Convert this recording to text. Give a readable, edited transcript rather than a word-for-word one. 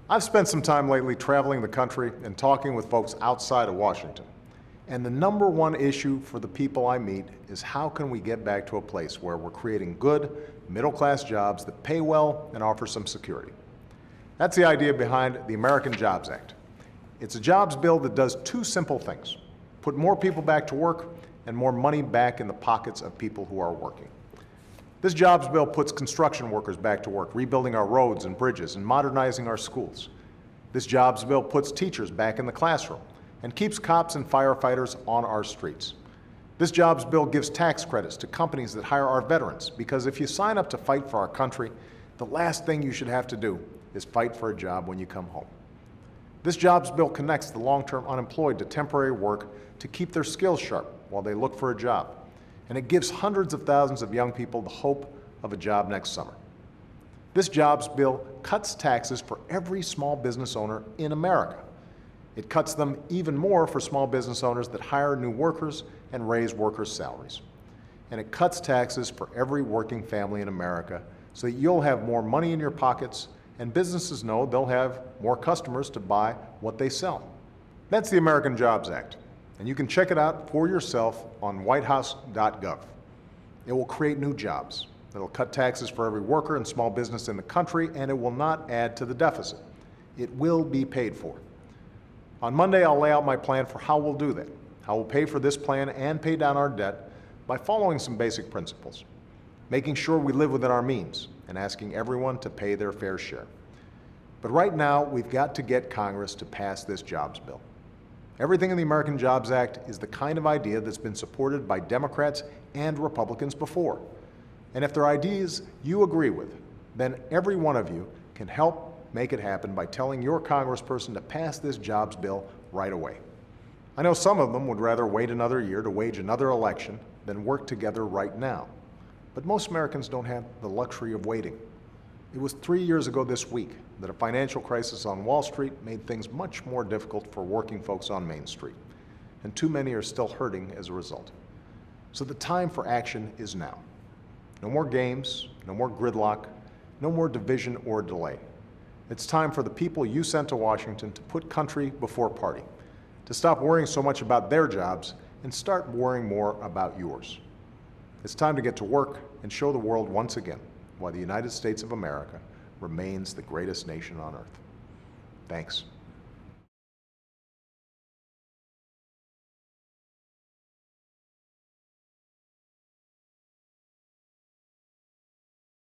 I've spent some time lately traveling the country and talking with folks outside of Washington. And the number one issue for the people I meet is how can we get back to a place where we're creating good, middle-class jobs that pay well and offer some security. That's the idea behind the American Jobs Act. It's a jobs bill that does two simple things: put more people back to work and more money back in the pockets of people who are working. This jobs bill puts construction workers back to work, rebuilding our roads and bridges and modernizing our schools. This jobs bill puts teachers back in the classroom and keeps cops and firefighters on our streets. This jobs bill gives tax credits to companies that hire our veterans, because if you sign up to fight for our country, the last thing you should have to do is fight for a job when you come home. This jobs bill connects the long-term unemployed to temporary work to keep their skills sharp while they look for a job. And it gives hundreds of thousands of young people the hope of a job next summer. This jobs bill cuts taxes for every small business owner in America. It cuts them even more for small business owners that hire new workers and raise workers' salaries. And it cuts taxes for every working family in America so that you'll have more money in your pockets and businesses know they'll have more customers to buy what they sell. That's the American Jobs Act, and you can check it out for yourself on whitehouse.gov. It will create new jobs. It'll cut taxes for every worker and small business in the country, and it will not add to the deficit. It will be paid for. On Monday, I'll lay out my plan for how we'll do that, how we'll pay for this plan and pay down our debt by following some basic principles, making sure we live within our means and asking everyone to pay their fair share. But right now, we've got to get Congress to pass this jobs bill. Everything in the American Jobs Act is the kind of idea that's been supported by Democrats and Republicans before. And if they're ideas you agree with, then every one of you can help make it happen by telling your congressperson to pass this jobs bill right away. I know some of them would rather wait another year to wage another election than work together right now. But most Americans don't have the luxury of waiting. It was 3 years ago this week that a financial crisis on Wall Street made things much more difficult for working folks on Main Street, and too many are still hurting as a result. So the time for action is now. No more games, no more gridlock, no more division or delay. It's time for the people you sent to Washington to put country before party, to stop worrying so much about their jobs and start worrying more about yours. It's time to get to work and show the world once again why the United States of America remains the greatest nation on earth. Thanks.